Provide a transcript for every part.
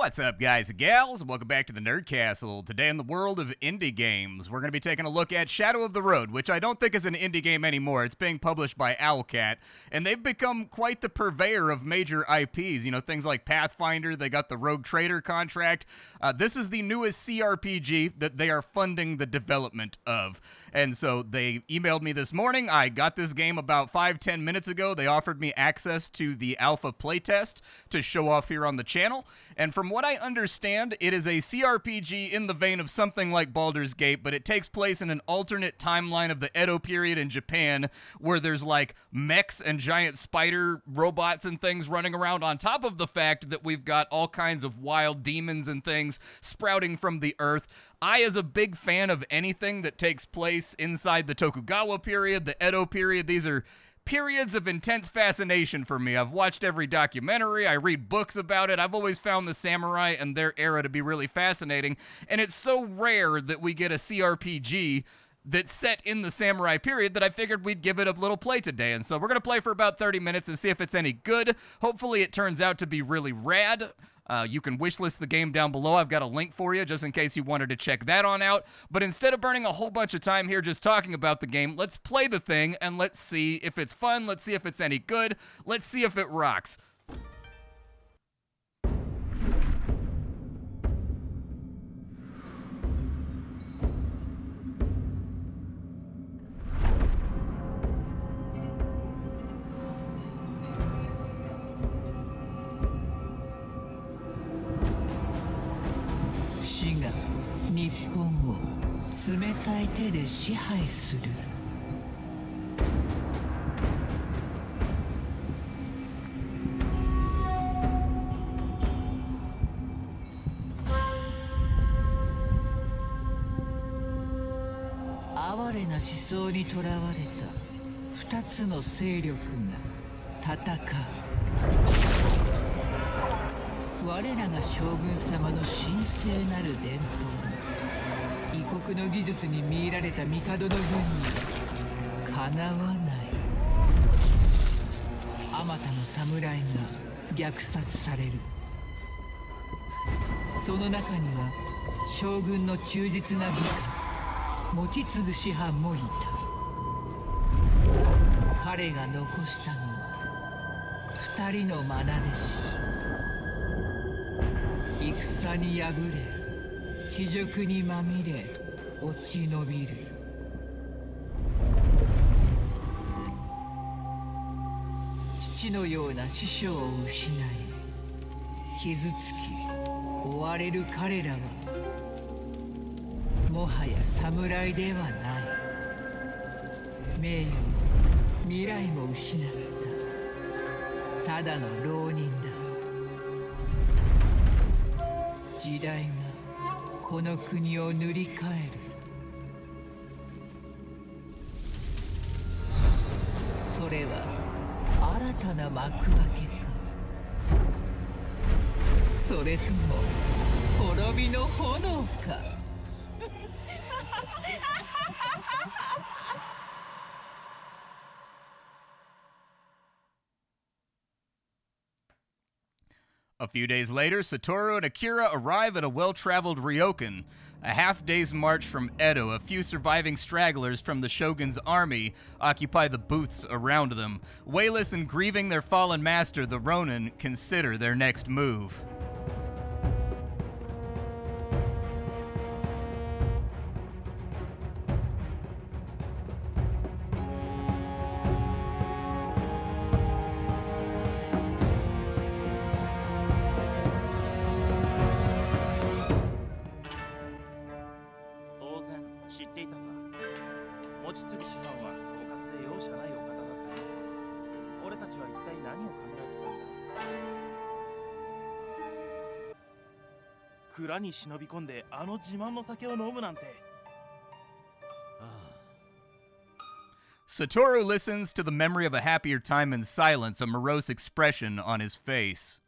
What's up, guys and gals? Welcome back to the Nerd Castle. Today in the world of indie games, we're going to be taking a look at Shadow of the Road, which I don't think is an indie game anymore. It's being published by Owlcat, and they've become quite the purveyor of major IPs. You know, things like Pathfinder, they got the Rogue Trader contract. This is the newest cRPG that they are funding the development of. And so they emailed me this morning. I got this game about 5-10 minutes ago. They offered me access to the alpha playtest to show off here on the channel. And from what I understand, it is a cRPG in the vein of something like Baldur's Gate, but it takes place in an alternate timeline of the Edo period in Japan, where there's like mechs and giant spider robots and things running around, on top of the fact that we've got all kinds of wild demons and things sprouting from the earth. I, as a big fan of anything that takes place inside the Tokugawa period, the Edo period, these are periods of intense fascination for me. I've watched every documentary, I read books about it. I've always found the samurai and their era to be really fascinating, and it's so rare that we get a cRPG that's set in the samurai period that I figured we'd give it a little play today. And so we're going to play for about 30 minutes and see if it's any good. Hopefully it turns out to be really rad. You can wishlist the game down below. I've got a link for you just in case you wanted to check that on out. But instead of burning a whole bunch of time here just talking about the game, let's play the thing and let's see if it's fun. Let's see if it's any good. Let's see if it rocks. Sheが日本を冷たい手で支配する。哀れな思想にとらわれた二つの勢力が戦う。我らが将軍様の神聖なる伝統、異国の技術に魅入られた帝の軍にかなわない。あまたの侍が虐殺される。その中には将軍の忠実な部下、持ち継ぐ師範もいた。彼が残したのは二人の愛弟子。戦に敗れ、恥辱にまみれ、落ち延びる。父のような師匠を失い、傷つき、追われる彼らは、もはや侍ではない。名誉も未来も失った。ただの浪人だ。時代がこの国を塗り替える。それは新たな幕開けか、それとも滅びの炎か。A few days later, Satoru and Akira arrive at a well-traveled ryokan. A half-day's march from Edo, a few surviving stragglers from the shogun's army occupy the booths around them. Wayless and grieving their fallen master, the Ronin, consider their next move. Satoru listens to the memory of a happier time in silence, a morose expression on his face.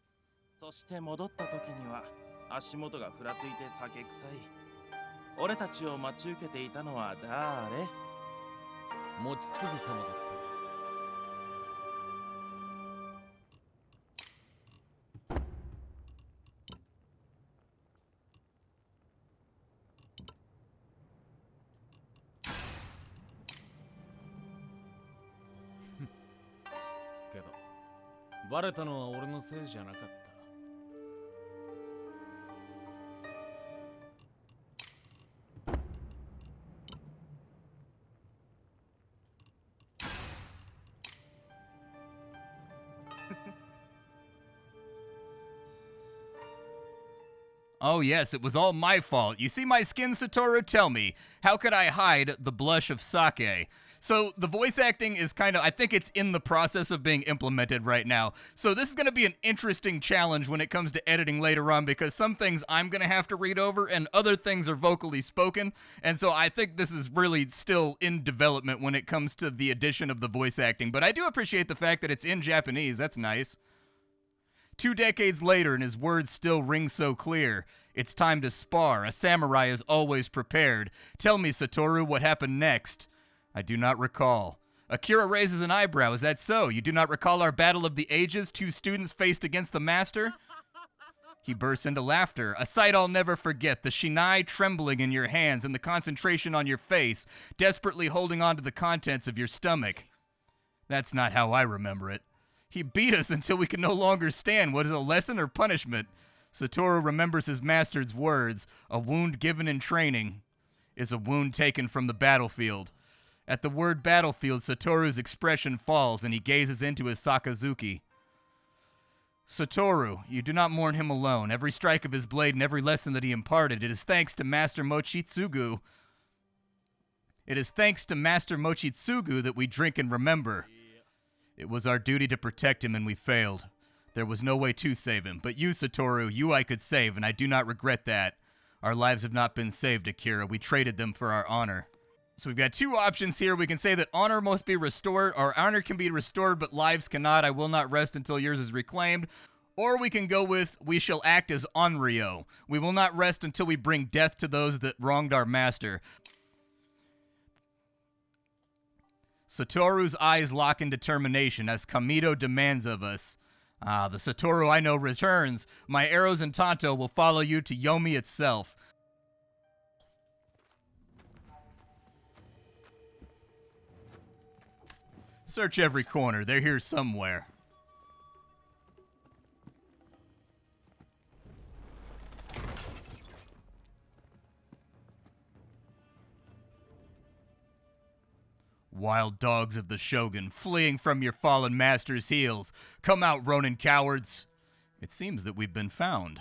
そして戻った時には足元がふらついて酒臭い。俺たちを待ち受けていたのは誰？持ちすぐ様だった。バレたのは俺のせいじゃなかった。Oh yes, it was all my fault. You see my skin, Satoru? Tell me, how could I hide the blush of sake? So the voice acting is kind of, I think it's in the process of being implemented right now. So this is going to be an interesting challenge when it comes to editing later on, because some things I'm going to have to read over and other things are vocally spoken. And so I think this is really still in development when it comes to the addition of the voice acting. But I do appreciate the fact that it's in Japanese. That's nice. 2 decades later, and his words still ring so clear. It's time to spar. A samurai is always prepared. Tell me, Satoru, what happened next? I do not recall. Akira raises an eyebrow. Is that so? You do not recall our battle of the ages? 2 students faced against the master? He bursts into laughter. A sight I'll never forget. The shinai trembling in your hands and the concentration on your face, desperately holding on to the contents of your stomach. That's not how I remember it. He beat us until we could no longer stand. What is a lesson or punishment? Satoru remembers his master's words. A wound given in training is a wound taken from the battlefield. At the word battlefield, Satoru's expression falls and he gazes into his Sakazuki. Satoru, you do not mourn him alone. Every strike of his blade and every lesson that he imparted, it is thanks to Master Mochitsugu. It is thanks to Master Mochitsugu that we drink and remember. It was our duty to protect him, and we failed. There was no way to save him. But you, Satoru, you I could save, and I do not regret that. Our lives have not been saved, Akira. We traded them for our honor. So we've got 2 options here. We can say that honor must be restored, or honor can be restored, but lives cannot. I will not rest until yours is reclaimed. Or we can go with, we shall act as Onryo. We will not rest until we bring death to those that wronged our master. Satoru's eyes lock in determination as Kamido demands of us. The Satoru I know returns. My arrows and Tanto will follow you to Yomi itself. Search every corner. They're here somewhere. Wild dogs of the Shogun, fleeing from your fallen master's heels. Come out, Ronin cowards. It seems that we've been found.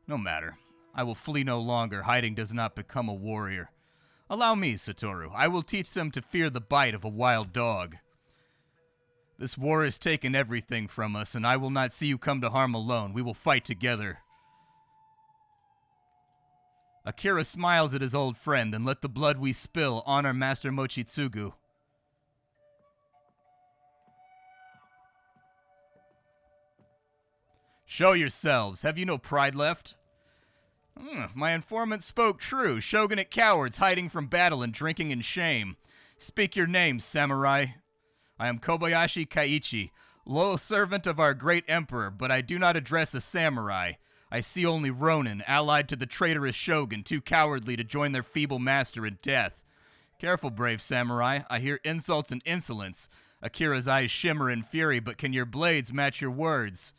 No matter. I will flee no longer. Hiding does not become a warrior. Allow me, Satoru. I will teach them to fear the bite of a wild dog. This war has taken everything from us, and I will not see you come to harm alone. We will fight together. Akira smiles at his old friend, and let the blood we spill honor Master Mochitsugu. Show yourselves. Have you no pride left? My informant spoke true. Shogunate cowards hiding from battle and drinking in shame. Speak your names, samurai. I am Kobayashi Kaiichi, loyal servant of our great emperor, but I do not address a samurai. I see only Ronin, allied to the traitorous shogun, too cowardly to join their feeble master in death. Careful, brave samurai. I hear insults and insolence. Akira's eyes shimmer in fury, but can your blades match your words?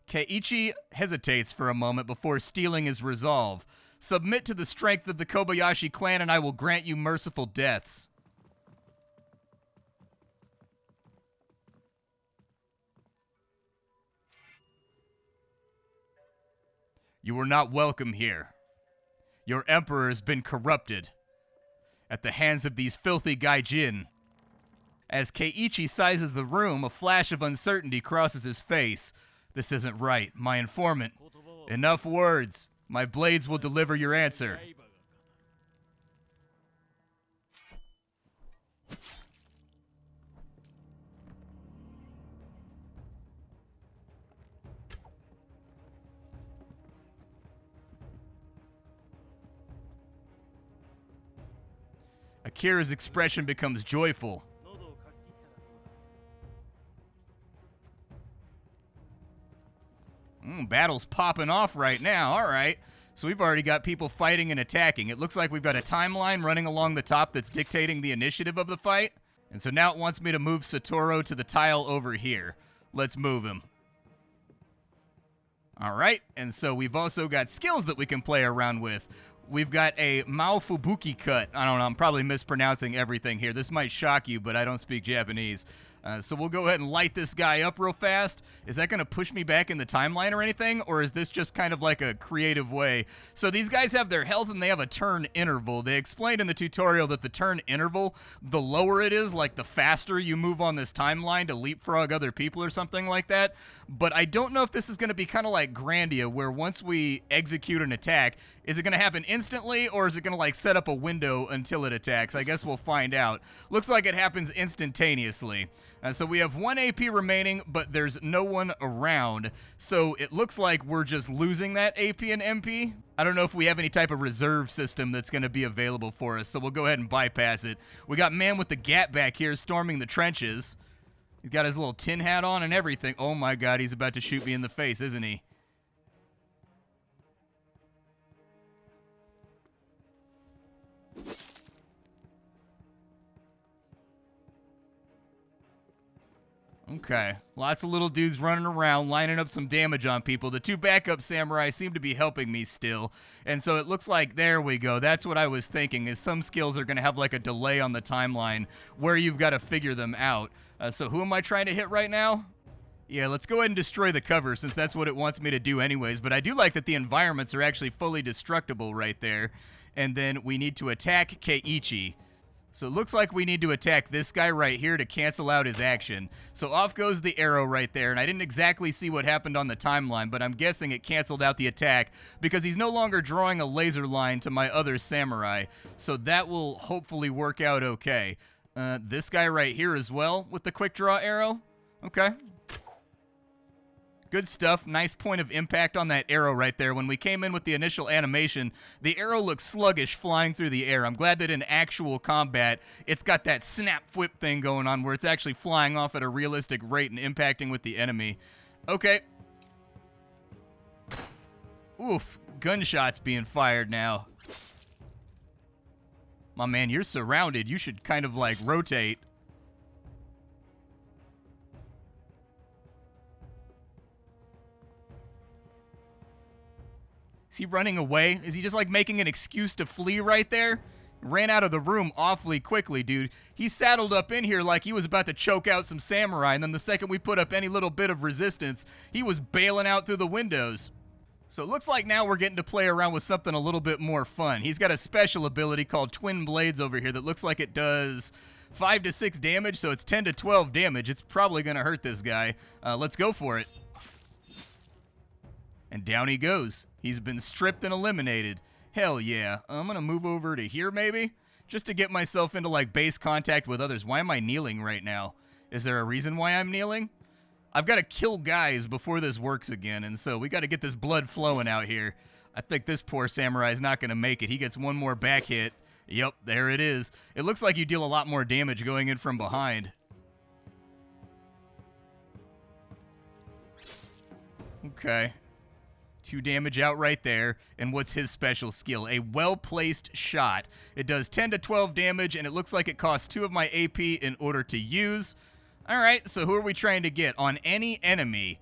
Keiichi hesitates for a moment before steeling his resolve. Submit to the strength of the Kobayashi clan, and I will grant you merciful deaths. You are not welcome here. Your emperor has been corrupted at the hands of these filthy gaijin. As Keiichi sizes the room, a flash of uncertainty crosses his face. This isn't right. My informant. Enough words. My blades will deliver your answer. Akira's expression becomes joyful. Battle's popping off right now. All right. So we've already got people fighting and attacking. It looks like we've got a timeline running along the top that's dictating the initiative of the fight. And so now it wants me to move Satoru to the tile over here. Let's move him. All right, and so we've also got skills that we can play around with. We've got a Maofubuki cut. I don't know, I'm probably mispronouncing everything here. This might shock you, but I don't speak Japanese. So we'll go ahead and light this guy up real fast. Is that going to push me back in the timeline or anything? Or is this just kind of like a creative way? So these guys have their health and they have a turn interval. They explained in the tutorial that the turn interval, the lower it is, like the faster you move on this timeline to leapfrog other people or something like that. But I don't know if this is going to be kind of like Grandia, where once we execute an attack, is it going to happen instantly, or is it going to like set up a window until it attacks? I guess we'll find out. Looks like it happens instantaneously. So we have 1 AP remaining, but there's no one around. So it looks like we're just losing that AP and MP. I don't know if we have any type of reserve system that's going to be available for us, so we'll go ahead and bypass it. We got man with the gat back here storming the trenches. He's got his little tin hat on and everything. Oh my god, he's about to shoot me in the face, isn't he? Okay, lots of little dudes running around, lining up some damage on people. The 2 backup samurai seem to be helping me still. And so it looks like, there we go. That's what I was thinking, is some skills are going to have like a delay on the timeline where you've got to figure them out. So who am I trying to hit right now? Yeah, let's go ahead and destroy the cover since that's what it wants me to do anyways. But I do like that the environments are actually fully destructible right there. And then we need to attack Keiichi. So it looks like we need to attack this guy right here to cancel out his action. So off goes the arrow right there, and I didn't exactly see what happened on the timeline, but I'm guessing it canceled out the attack because he's no longer drawing a laser line to my other samurai. So that will hopefully work out okay. This guy right here as well with the quick draw arrow. Okay. Good stuff. Nice point of impact on that arrow right there. When we came in with the initial animation, the arrow looks sluggish flying through the air. I'm glad that in actual combat, it's got that snap whip thing going on where it's actually flying off at a realistic rate and impacting with the enemy. Okay. Oof. Gunshots being fired now. My man, you're surrounded. You should kind of like rotate. Is he running away? Is he just like making an excuse to flee right there? Ran out of the room awfully quickly, dude. He saddled up in here like he was about to choke out some samurai, and then the second we put up any little bit of resistance, he was bailing out through the windows. So it looks like now we're getting to play around with something a little bit more fun. He's got a special ability called Twin Blades over here that looks like it does 5 to 6 damage, so it's 10 to 12 damage. It's probably going to hurt this guy. Let's go for it. And down he goes. He's been stripped and eliminated. Hell yeah. I'm going to move over to here maybe, just to get myself into like base contact with others. Why am I kneeling right now? Is there a reason why I'm kneeling? I've got to kill guys before this works again, and so we got to get this blood flowing out here. I think this poor samurai is not going to make it. He gets one more back hit. Yep, there it is. It looks like you deal a lot more damage going in from behind. Okay. 2 damage out right there. And what's his special skill? A well-placed shot. It does 10 to 12 damage, and it looks like it costs 2 of my AP in order to use. All right, so who are we trying to get? On any enemy,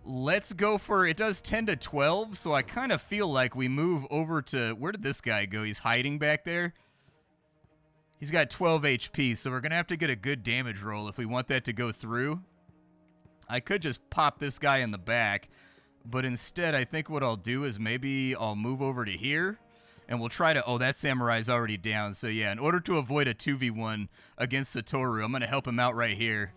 let's go for, it does 10 to 12, so I kind of feel like we move over to, where did this guy go? He's hiding back there. He's got 12 HP, so we're going to have to get a good damage roll if we want that to go through. I could just pop this guy in the back. But instead, I think what I'll do is maybe I'll move over to here, and we'll try to... Oh, that samurai's already down. So, yeah, in order to avoid a 2v1 against Satoru, I'm going to help him out right here.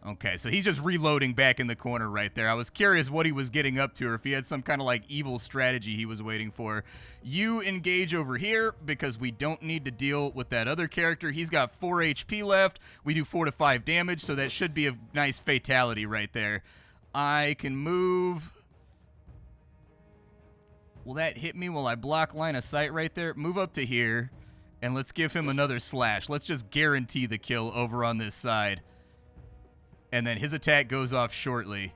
Okay, so he's just reloading back in the corner right there. I was curious what he was getting up to, or if he had some kind of like evil strategy he was waiting for. You engage over here because we don't need to deal with that other character. He's got 4 HP left. We do 4 to 5 damage, so that should be a nice fatality right there. I can move. Will that hit me while I block line of sight right there? Move up to here, and let's give him another slash. Let's just guarantee the kill over on this side. And then his attack goes off shortly.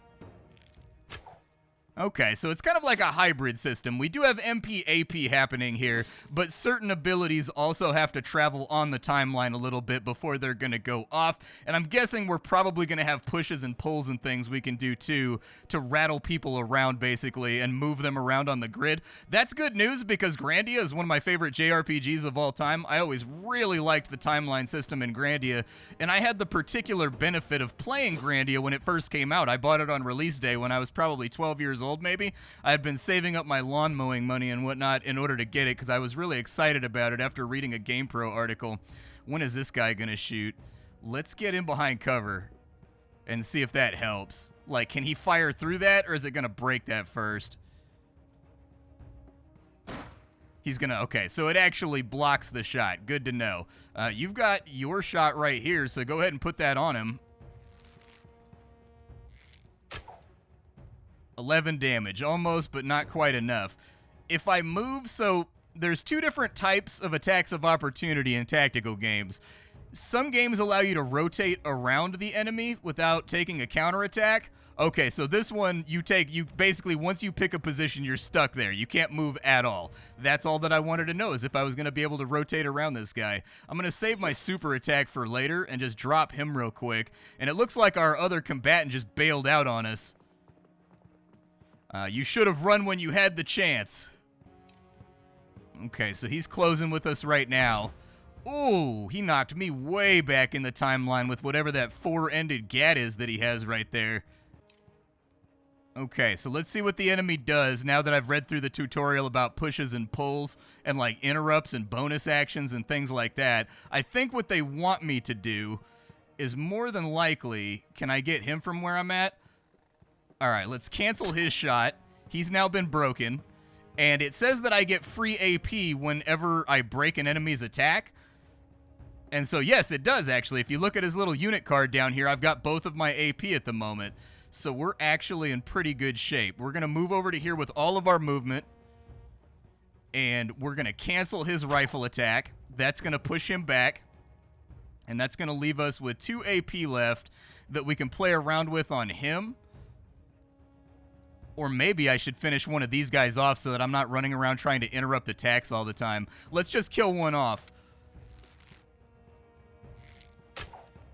Okay, so it's kind of like a hybrid system. We do have MP-AP happening here, but certain abilities also have to travel on the timeline a little bit before they're going to go off, and I'm guessing we're probably going to have pushes and pulls and things we can do too to rattle people around basically and move them around on the grid. That's good news because Grandia is one of my favorite JRPGs of all time. I always really liked the timeline system in Grandia, and I had the particular benefit of playing Grandia when it first came out. I bought it on release day when I was probably 12 years old maybe. I had been saving up my lawn mowing money and whatnot in order to get it because I was really excited about it after reading a GamePro article. When is this guy gonna shoot? Let's get in behind cover and see if that helps. Like, can he fire through that or is it gonna break that first? He's gonna, okay, so it actually blocks the shot. Good to know. You've got your shot right here, so go ahead and put that on him. 11 damage, almost, but not quite enough. If I move, so there's two different types of attacks of opportunity in tactical games. Some games allow you to rotate around the enemy without taking a counterattack. Okay, so this one, you basically, once you pick a position, you're stuck there. You can't move at all. That's all that I wanted to know, is if I was going to be able to rotate around this guy. I'm going to save my super attack for later and just drop him real quick. And it looks like our other combatant just bailed out on us. You should have run when you had the chance. Okay, so he's closing with us right now. Ooh, he knocked me way back in the timeline with whatever that four-ended gat is that he has right there. Okay, so let's see what the enemy does now that I've read through the tutorial about pushes and pulls and like interrupts and bonus actions and things like that. I think what they want me to do is more than likely, can I get him from where I'm at? All right, let's cancel his shot. He's now been broken. And it says that I get free AP whenever I break an enemy's attack. And so, yes, it does, actually. If you look at his little unit card down here, I've got both of my AP at the moment. So we're actually in pretty good shape. We're going to move over to here with all of our movement. And we're going to cancel his rifle attack. That's going to push him back. And that's going to leave us with 2 AP left that we can play around with on him. Or maybe I should finish one of these guys off so that I'm not running around trying to interrupt attacks all the time. Let's just kill one off.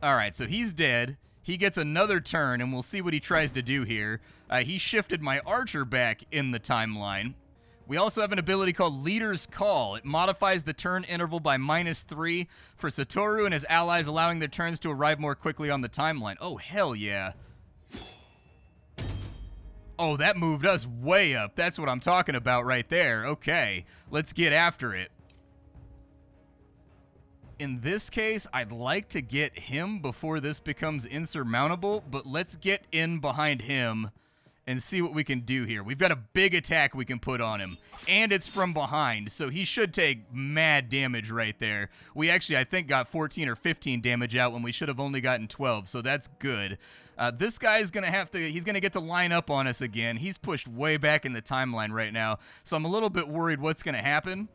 Alright, so he's dead. He gets another turn, and we'll see what he tries to do here. He shifted my archer back in the timeline. We also have an ability called Leader's Call. It modifies the turn interval by -3 for Satoru and his allies, allowing their turns to arrive more quickly on the timeline. Oh, hell yeah. Oh, that moved us way up. That's what I'm talking about right there. Okay, let's get after it. In this case, I'd like to get him before this becomes insurmountable, but let's get in behind him and see what we can do here. We've got a big attack we can put on him, and it's from behind, so he should take mad damage right there. We actually, I think, got 14 or 15 damage out when we should have only gotten 12, so that's good. This guy's going to have to, he's going to get to line up on us again. He's pushed way back in the timeline right now, so I'm a little bit worried what's going to happen.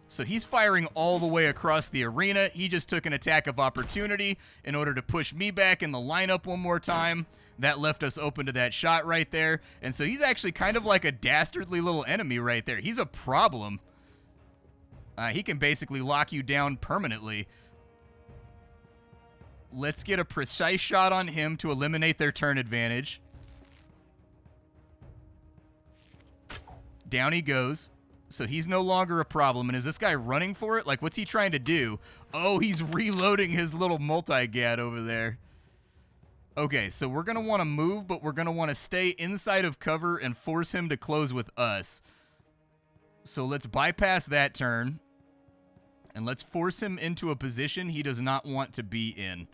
So he's firing all the way across the arena. He just took an attack of opportunity in order to push me back in the lineup one more time. That left us open to that shot right there. And so he's actually kind of like a dastardly little enemy right there. He's a problem. He can basically lock you down permanently. Let's get a precise shot on him to eliminate their turn advantage. Down he goes. So he's no longer a problem. And is this guy running for it? Like, what's he trying to do? Oh, he's reloading his little multi-gat over there. Okay, so we're going to want to move, but we're going to want to stay inside of cover and force him to close with us. So let's bypass that turn. And let's force him into a position he does not want to be in.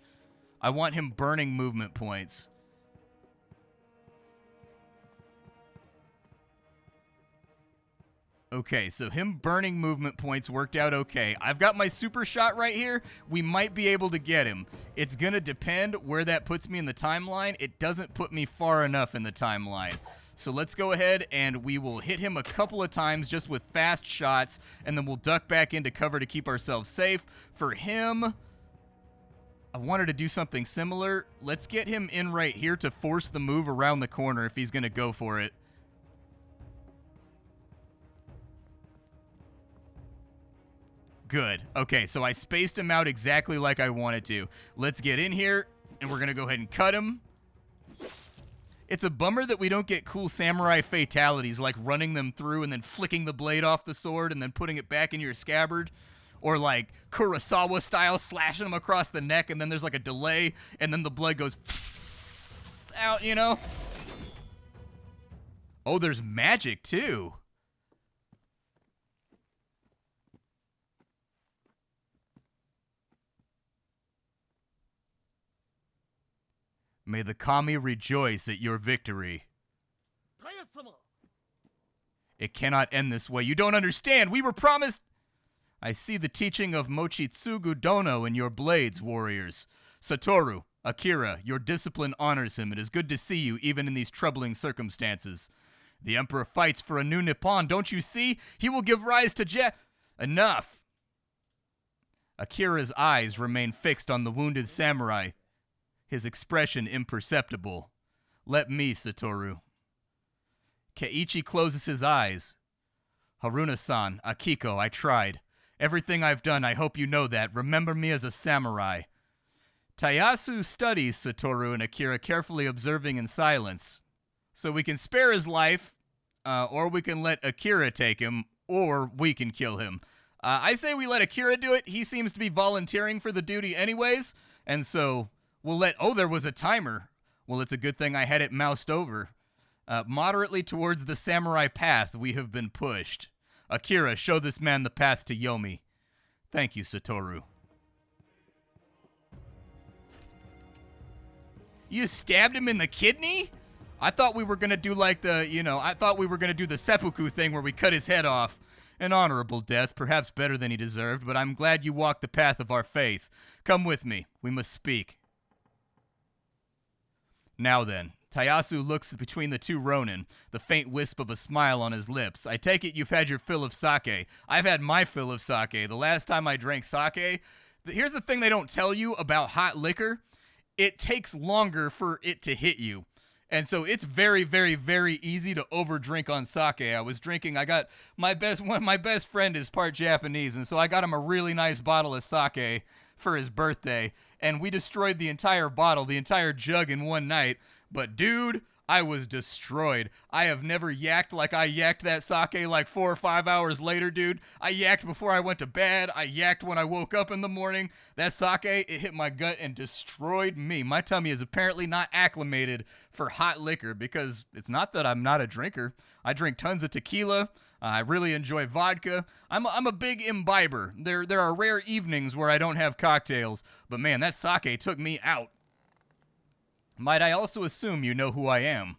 I want him burning movement points. Okay, so him burning movement points worked out okay. I've got my super shot right here. We might be able to get him. It's going to depend where that puts me in the timeline. It doesn't put me far enough in the timeline. So let's go ahead and we will hit him a couple of times just with fast shots, and then we'll duck back into cover to keep ourselves safe. For him, I wanted to do something similar. Let's get him in right here to force the move around the corner if he's going to go for it. Good. Okay, so I spaced him out exactly like I wanted to. Let's get in here, and we're going to go ahead and cut him. It's a bummer that we don't get cool samurai fatalities, like running them through and then flicking the blade off the sword and then putting it back in your scabbard. Or like Kurosawa style, slashing them across the neck, and then there's like a delay, and then the blood goes out, you know? Oh, there's magic too. May the kami rejoice at your victory. It cannot end this way. You don't understand. We were promised... I see the teaching of Mochitsugu Dono in your blades, warriors. Satoru, Akira, your discipline honors him. It is good to see you, even in these troubling circumstances. The Emperor fights for a new Nippon, don't you see? He will give rise to Enough! Akira's eyes remain fixed on the wounded samurai, his expression imperceptible. Let me, Satoru. Keiichi closes his eyes. Haruna-san, Akiko, I tried. Everything I've done, I hope you know that. Remember me as a samurai. Tayasu studies Satoru and Akira, carefully observing in silence. So we can spare his life, or we can let Akira take him, or we can kill him. I say we let Akira do it. He seems to be volunteering for the duty anyways, and so we'll let... Oh, there was a timer. Well, it's a good thing I had it moused over. Moderately towards the samurai path, we have been pushed. Akira, show this man the path to Yomi. Thank you, Satoru. You stabbed him in the kidney? I thought we were going to do like I thought we were going to do the seppuku thing where we cut his head off. An honorable death, perhaps better than he deserved, but I'm glad you walked the path of our faith. Come with me. We must speak. Now then. Tayasu looks between the two ronin, the faint wisp of a smile on his lips. I take it you've had your fill of sake. I've had my fill of sake. The last time I drank sake, here's the thing they don't tell you about hot liquor. It takes longer for it to hit you. And so it's very, very, very easy to overdrink on sake. I got my best friend is part Japanese, and so I got him a really nice bottle of sake for his birthday, and we destroyed the entire bottle, the entire jug in one night. But dude, I was destroyed. I have never yacked like I yacked that sake like 4 or 5 hours later, dude. I yacked before I went to bed. I yacked when I woke up in the morning. That sake, it hit my gut and destroyed me. My tummy is apparently not acclimated for hot liquor because it's not that I'm not a drinker. I drink tons of tequila. I really enjoy vodka. I'm a big imbiber. There are rare evenings where I don't have cocktails, but man, that sake took me out. Might I also assume you know who I am?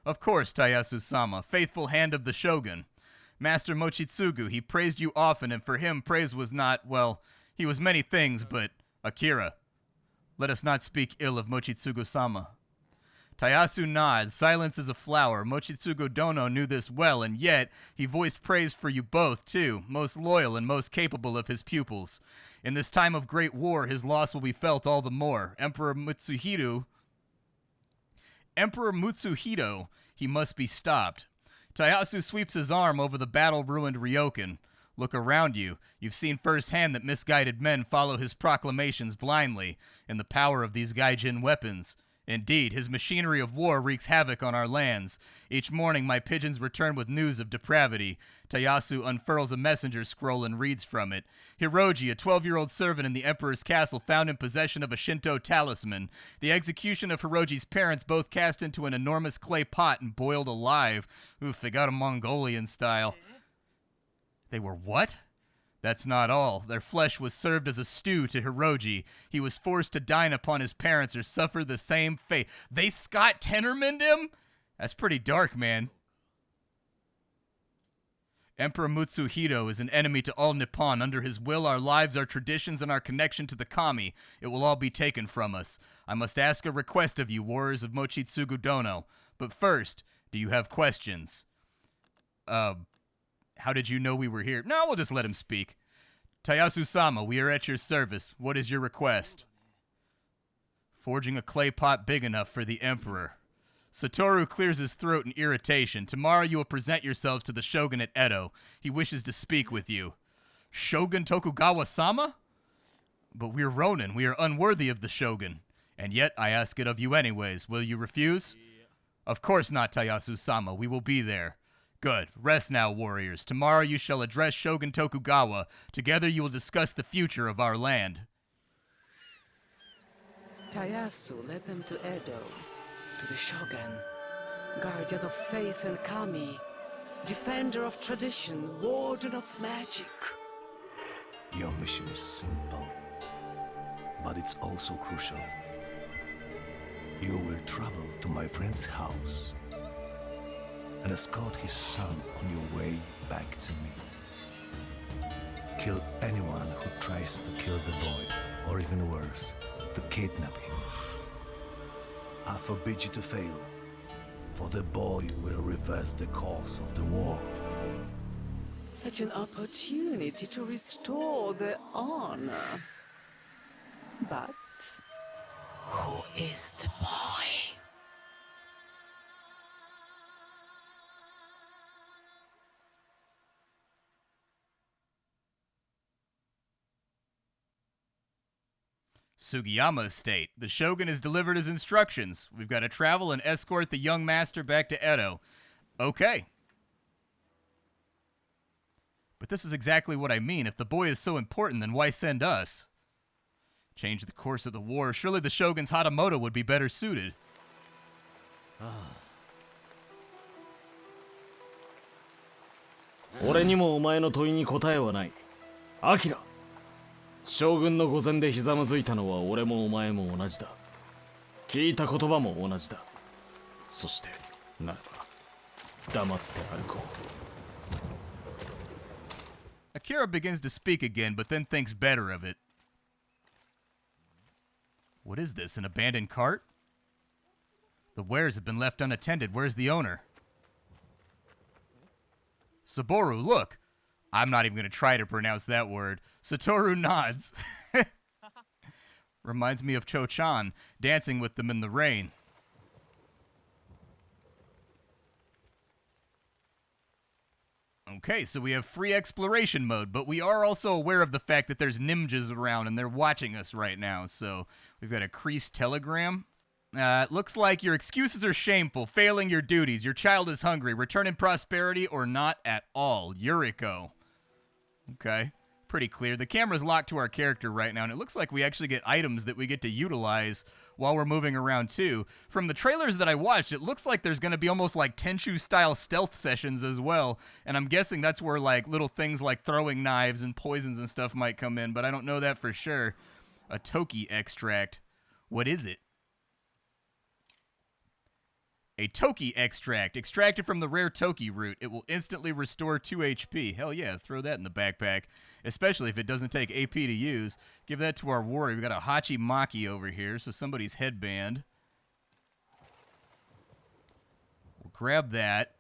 Of course, Tayasu-sama, faithful hand of the shogun. Master Mochitsugu, he praised you often, and for him praise was not, well, he was many things, but Akira. Let us not speak ill of Mochitsugu-sama. Tayasu nods. Silence is a flower. Mochitsugu Dono knew this well, and yet he voiced praise for you both, too, most loyal and most capable of his pupils. In this time of great war, his loss will be felt all the more. Emperor Mutsuhito, he must be stopped. Tayasu sweeps his arm over the battle-ruined ryokan. Look around you. You've seen firsthand that misguided men follow his proclamations blindly, and the power of these gaijin weapons. Indeed, his machinery of war wreaks havoc on our lands. Each morning my pigeons return with news of depravity. Tayasu unfurls a messenger scroll and reads from it. Hiroji, a 12-year-old servant in the Emperor's castle, found in possession of a Shinto talisman. The execution of Hiroji's parents, both cast into an enormous clay pot and boiled alive. Oof, they got 'em Mongolian style. They were what? That's not all. Their flesh was served as a stew to Hiroji. He was forced to dine upon his parents or suffer the same fate. They Scott Tenorman'd him? That's pretty dark, man. Emperor Mutsuhito is an enemy to all Nippon. Under his will, our lives, our traditions, and our connection to the kami. It will all be taken from us. I must ask a request of you, warriors of Mochitsugu Dono. But first, do you have questions? How did you know we were here? No, we'll just let him speak. Tayasu-sama, we are at your service. What is your request? Forging a clay pot big enough for the Emperor. Satoru clears his throat in irritation. Tomorrow you will present yourselves to the Shogun at Edo. He wishes to speak with you. Shogun Tokugawa-sama? But we're Ronin. We are unworthy of the Shogun. And yet I ask it of you anyways. Will you refuse? Of course not, Tayasu-sama. We will be there. Good. Rest now, warriors. Tomorrow you shall address Shogun Tokugawa. Together you will discuss the future of our land. Tayasu led them to Edo, to the Shogun, guardian of faith and kami, defender of tradition, warden of magic. Your mission is simple, but it's also crucial. You will travel to my friend's house and escort his son on your way back to me. Kill anyone who tries to kill the boy, or even worse, to kidnap him. I forbid you to fail, for the boy will reverse the course of the war. Such an opportunity to restore the honor. But who is the boy? Sugiyama Estate. The Shogun has delivered his instructions. We've got to travel and escort the young master back to Edo. Okay. But this is exactly what I mean. If the boy is so important, then why send us? Change the course of the war. Surely the Shogun's Hatamoto would be better suited.俺にもお前の問いに答えはない。アキラ。将軍の御前でひざまずいたのは俺もお前も同じだ。聞いた言葉も同じだ。そしてならば黙って歩こう。Akira begins to speak again, but then thinks better of it. What is this, an abandoned cart? The wares have been left unattended. Where's the owner? Saboru, look. I'm not even going to try to pronounce that word. Satoru nods. Reminds me of Cho-chan, dancing with them in the rain. Okay, so we have free exploration mode, but we are also aware of the fact that there's ninjas around and they're watching us right now. So we've got a creased telegram. It looks like your excuses are shameful, failing your duties. Your child is hungry. Return in prosperity or not at all. Yuriko. Okay, pretty clear. The camera's locked to our character right now, and it looks like we actually get items that we get to utilize while we're moving around too. From the trailers that I watched, it looks like there's going to be almost like Tenchu-style stealth sessions as well, and I'm guessing that's where like little things like throwing knives and poisons and stuff might come in, but I don't know that for sure. A Toki extract. What is it? A Toki extract, extracted from the rare Toki root. It will instantly restore 2 HP. Hell yeah, throw that in the backpack, especially if it doesn't take AP to use. Give that to our warrior. We've got a Hachi Maki over here, so somebody's headband. We'll grab that,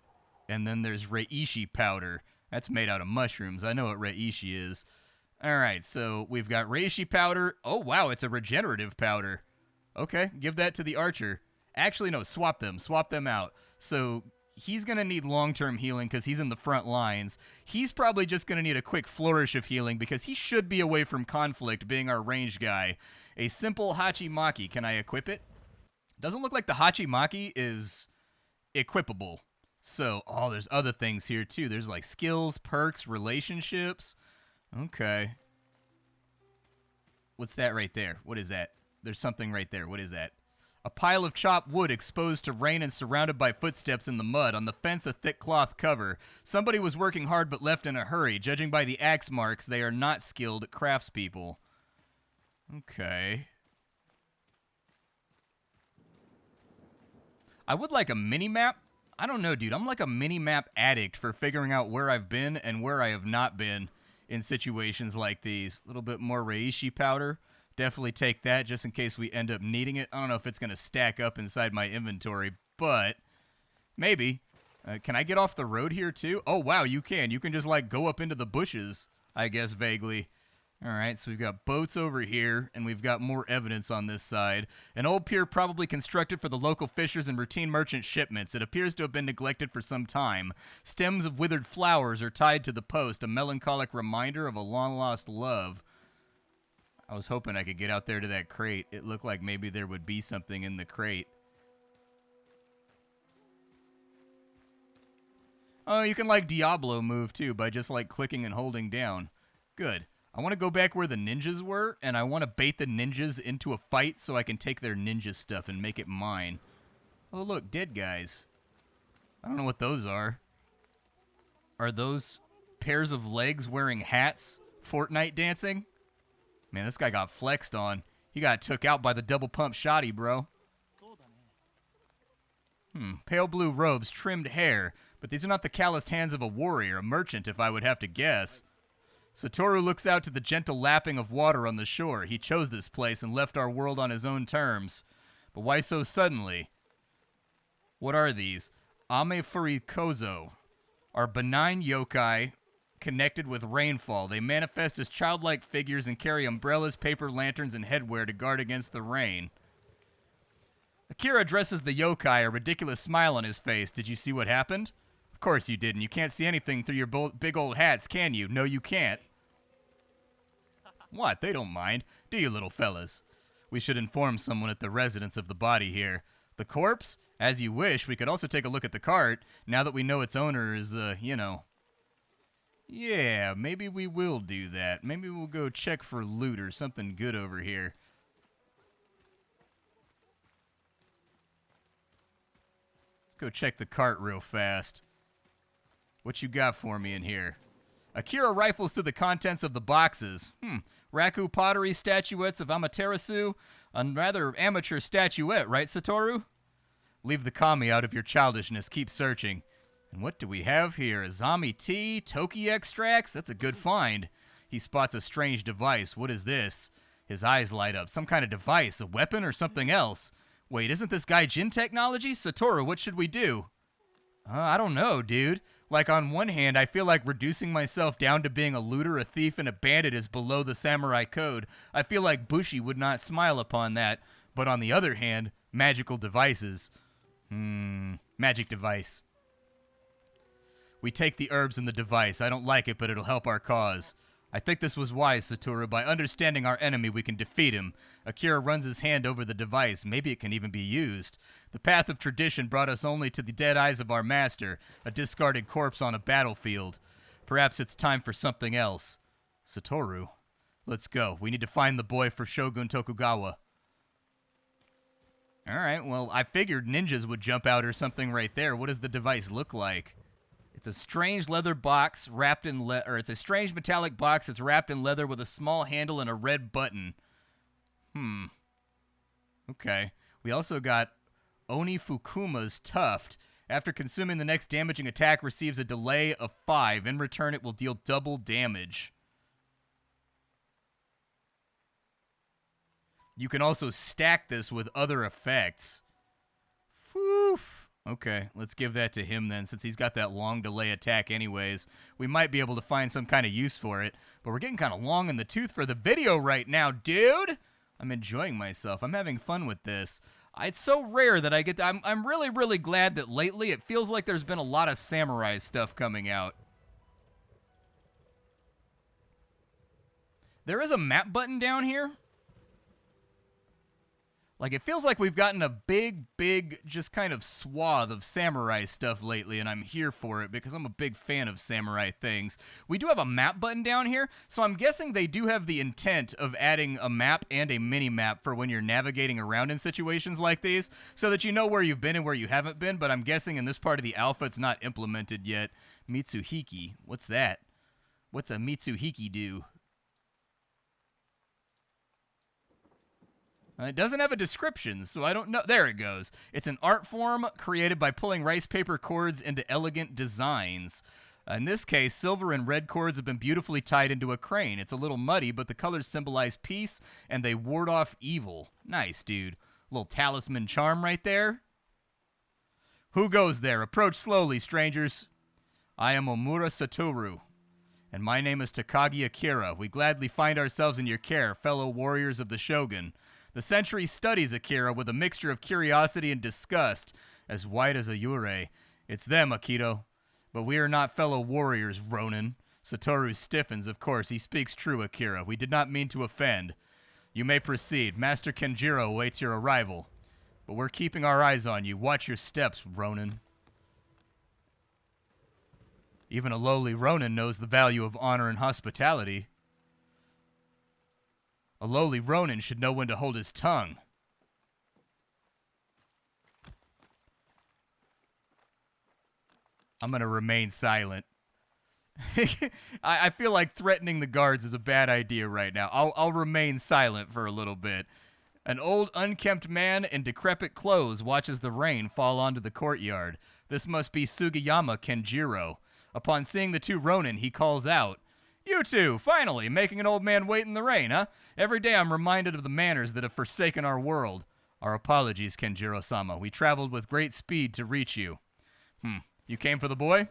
and then there's Reishi powder. That's made out of mushrooms. I know what Reishi is. All right, so we've got Reishi powder. Oh, wow, it's a regenerative powder. Okay, give that to the archer. Actually, no, swap them. Swap them out. So he's going to need long-term healing because he's in the front lines. He's probably just going to need a quick flourish of healing because he should be away from conflict, being our ranged guy. A simple Hachimaki. Can I equip it? Doesn't look like the Hachimaki is equipable. So, oh, there's other things here too. There's like skills, perks, relationships. Okay. What's that right there? What is that? There's something right there. What is that? A pile of chopped wood exposed to rain and surrounded by footsteps in the mud. On the fence, a thick cloth cover. Somebody was working hard but left in a hurry. Judging by the axe marks, they are not skilled craftspeople. Okay. I would like a mini-map. I don't know, dude. I'm like a mini-map addict for figuring out where I've been and where I have not been in situations like these. A little bit more Reishi powder. Definitely take that just in case we end up needing it. I don't know if it's going to stack up inside my inventory, but maybe. Can I get off the road here too? Oh, wow, you can. You can just like go up into the bushes, I guess, vaguely. Alright, so we've got boats over here, and we've got more evidence on this side. An old pier probably constructed for the local fishers and routine merchant shipments. It appears to have been neglected for some time. Stems of withered flowers are tied to the post, a melancholic reminder of a long-lost love. I was hoping I could get out there to that crate. It looked like maybe there would be something in the crate. Oh, you can like Diablo move too by just like clicking and holding down. Good. I want to go back where the ninjas were, and I want to bait the ninjas into a fight so I can take their ninja stuff and make it mine. Oh, look, dead guys. I don't know what those are. Are those pairs of legs wearing hats? Fortnite dancing? Man, this guy got flexed on. He got took out by the double pump shotty, bro. Pale blue robes, trimmed hair. But these are not the calloused hands of a warrior, a merchant if I would have to guess. Satoru looks out to the gentle lapping of water on the shore. He chose this place and left our world on his own terms. But why so suddenly? What are these? Ame Furikozo are benign yokai connected with rainfall. They manifest as childlike figures and carry umbrellas, paper lanterns, and headwear to guard against the rain. Akira addresses the yokai, a ridiculous smile on his face. Did you see what happened? Of course you didn't. You can't see anything through your big old hats, can you? No, you can't. What? They don't mind. Do you, little fellas? We should inform someone at the residence of the body here. The corpse? As you wish. We could also take a look at the cart, now that we know its owner is, you know. Yeah, maybe we will do that. Maybe we'll go check for loot or something good over here. Let's go check the cart real fast. What you got for me in here? Akira rifles through the contents of the boxes. Raku pottery statuettes of Amaterasu. A rather amateur statuette, right, Satoru? Leave the kami out of your childishness. Keep searching. And what do we have here? Azami tea? Toki extracts? That's a good find. He spots a strange device. What is this? His eyes light up. Some kind of device. A weapon or something else? Wait, isn't this guy Jin technology? Satoru, what should we do? I don't know, dude. Like, on one hand, I feel like reducing myself down to being a looter, a thief, and a bandit is below the samurai code. I feel like Bushi would not smile upon that. But on the other hand, magical devices. Magic device. We take the herbs and the device. I don't like it, but it'll help our cause. I think this was wise, Satoru. By understanding our enemy, we can defeat him. Akira runs his hand over the device. Maybe it can even be used. The path of tradition brought us only to the dead eyes of our master, a discarded corpse on a battlefield. Perhaps it's time for something else. Satoru, let's go. We need to find the boy for Shogun Tokugawa. Alright, well, I figured ninjas would jump out or something right there. What does the device look like? It's a strange leather box wrapped in it's a strange metallic box that's wrapped in leather with a small handle and a red button. Okay. We also got Oni Fukuma's Tuft. After consuming the next damaging attack, receives a delay of 5. In return, it will deal double damage. You can also stack this with other effects. Foof. Okay, let's give that to him then, since he's got that long delay attack anyways. We might be able to find some kind of use for it, but we're getting kind of long in the tooth for the video right now, dude! I'm enjoying myself. I'm having fun with this. It's so rare that I get I'm really, really glad that lately it feels like there's been a lot of samurai stuff coming out. There is a map button down here. Like, it feels like we've gotten a big, just kind of swath of samurai stuff lately, and I'm here for it because I'm a big fan of samurai things. We do have a map button down here, so I'm guessing they do have the intent of adding a map and a mini-map for when you're navigating around in situations like these, so that you know where you've been and where you haven't been, but I'm guessing in this part of the alpha it's not implemented yet. Mitsuhiki. What's that? What's a Mitsuhiki do? It doesn't have a description, so I don't know. There it goes. It's an art form created by pulling rice paper cords into elegant designs. In this case, silver and red cords have been beautifully tied into a crane. It's a little muddy, but the colors symbolize peace, and they ward off evil. Nice, dude. A little talisman charm right there. Who goes there? Approach slowly, strangers. I am Omura Satoru. And my name is Takagi Akira. We gladly find ourselves in your care, fellow warriors of the Shogun. The century studies Akira with a mixture of curiosity and disgust, as white as a yurei. It's them, Akito. But we are not fellow warriors, Ronin. Satoru stiffens, of course. He speaks true, Akira. We did not mean to offend. You may proceed. Master Kenjiro awaits your arrival. But we're keeping our eyes on you. Watch your steps, Ronin. Even a lowly Ronin knows the value of honor and hospitality. A lowly Ronin should know when to hold his tongue. I'm going to remain silent. I feel like threatening the guards is a bad idea right now. I'll remain silent for a little bit. An old, unkempt man in decrepit clothes watches the rain fall onto the courtyard. This must be Sugiyama Kenjiro. Upon seeing the two Ronin, he calls out, "You two, finally, making an old man wait in the rain, huh? Every day I'm reminded of the manners that have forsaken our world. Our apologies, Kenjiro-sama. We traveled with great speed to reach you." You came for the boy?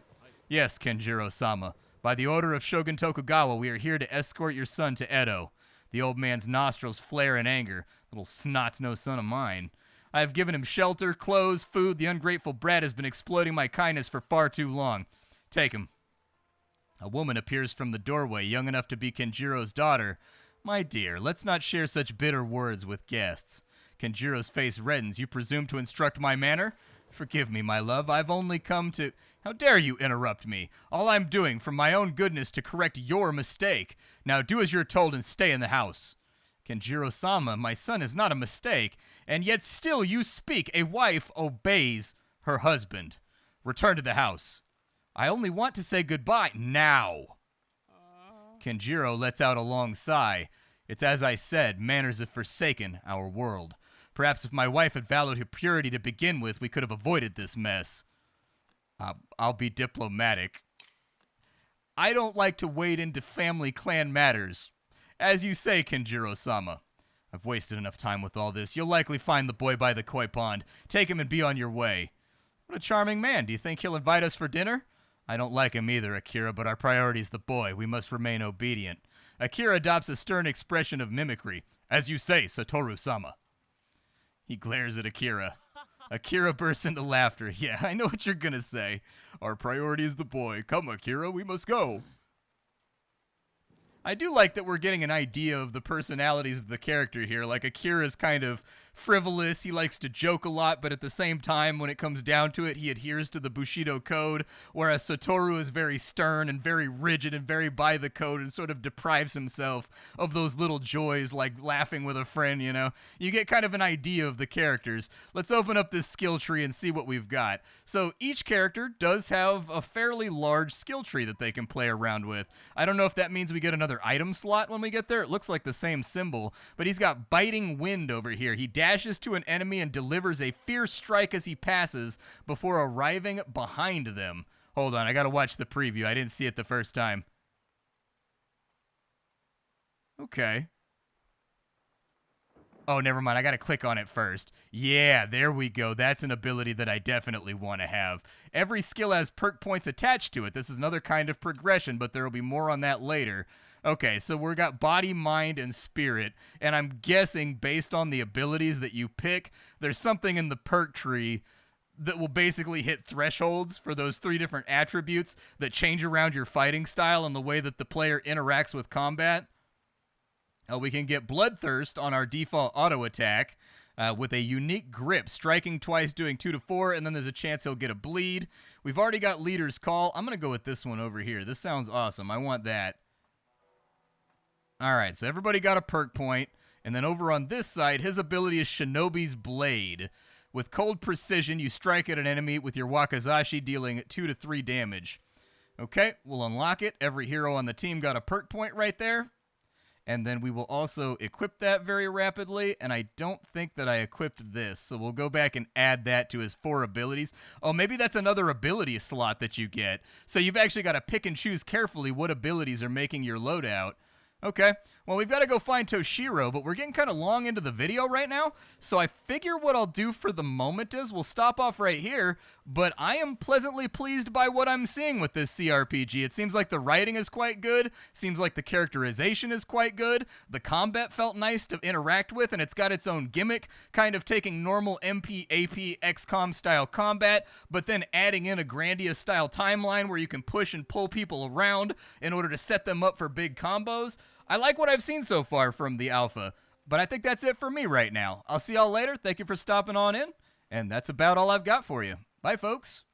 Yes, Kenjiro-sama. By the order of Shogun Tokugawa, we are here to escort your son to Edo. The old man's nostrils flare in anger. Little snot's no son of mine. I have given him shelter, clothes, food. The ungrateful brat has been exploiting my kindness for far too long. Take him. A woman appears from the doorway, young enough to be Kenjiro's daughter. My dear, let's not share such bitter words with guests. Kenjiro's face reddens. You presume to instruct my manner? Forgive me, my love. I've only come to... How dare you interrupt me? All I'm doing for my own goodness to correct your mistake. Now do as you're told and stay in the house. Kenjiro-sama, my son is not a mistake, and yet still you speak. A wife obeys her husband. Return to the house. I only want to say goodbye now. Kenjiro lets out a long sigh. It's as I said, manners have forsaken our world. Perhaps if my wife had valued her purity to begin with, we could have avoided this mess. I'll be diplomatic. I don't like to wade into family clan matters. As you say, Kenjiro-sama. I've wasted enough time with all this. You'll likely find the boy by the koi pond. Take him and be on your way. What a charming man. Do you think he'll invite us for dinner? I don't like him either, Akira, but our priority's the boy. We must remain obedient. Akira adopts a stern expression of mimicry. As you say, Satoru-sama. He glares at Akira. Akira bursts into laughter. Yeah, I know what you're gonna say. Our priority is the boy. Come, Akira, we must go. I do like that we're getting an idea of the personalities of the character here. Like, Akira's kind of frivolous. He likes to joke a lot, but at the same time, when it comes down to it, he adheres to the Bushido code, whereas Satoru is very stern and very rigid and very by the code and sort of deprives himself of those little joys like laughing with a friend, you know? You get kind of an idea of the characters. Let's open up this skill tree and see what we've got. So each character does have a fairly large skill tree that they can play around with. I don't know if that means we get another item slot when we get there. It looks like the same symbol, but he's got Biting Wind over here. He dashes to an enemy and delivers a fierce strike as he passes before arriving behind them. Hold on, I gotta watch the preview. I didn't see it the first time. Okay. Oh, never mind. I gotta click on it first. Yeah, there we go. That's an ability that I definitely want to have. Every skill has perk points attached to it. This is another kind of progression, but there will be more on that later. Okay, so we've got body, mind, and spirit, and I'm guessing based on the abilities that you pick, there's something in the perk tree that will basically hit thresholds for those 3 different attributes that change around your fighting style and the way that the player interacts with combat. We can get Bloodthirst on our default auto attack with a unique grip, striking twice, doing 2 to 4, and then there's a chance he'll get a bleed. We've already got Leader's Call. I'm going to go with this one over here. This sounds awesome. I want that. All right, so everybody got a perk point. And then over on this side, his ability is Shinobi's Blade. With cold precision, you strike at an enemy with your Wakizashi, dealing 2 to 3 damage. Okay, we'll unlock it. Every hero on the team got a perk point right there. And then we will also equip that very rapidly, and I don't think that I equipped this, so we'll go back and add that to his 4 abilities. Oh, maybe that's another ability slot that you get. So you've actually got to pick and choose carefully what abilities are making your loadout. Okay, Well, we've got to go find Toshiro, but we're getting kind of long into the video right now, so I figure what I'll do for the moment is we'll stop off right here, but I am pleasantly pleased by what I'm seeing with this cRPG. It seems like the writing is quite good, seems like the characterization is quite good, the combat felt nice to interact with, and it's got its own gimmick, kind of taking normal MP, AP, XCOM style combat, but then adding in a Grandia style timeline where you can push and pull people around in order to set them up for big combos. I like what I've seen so far from the alpha, but I think that's it for me right now. I'll see y'all later. Thank you for stopping on in, and that's about all I've got for you. Bye, folks.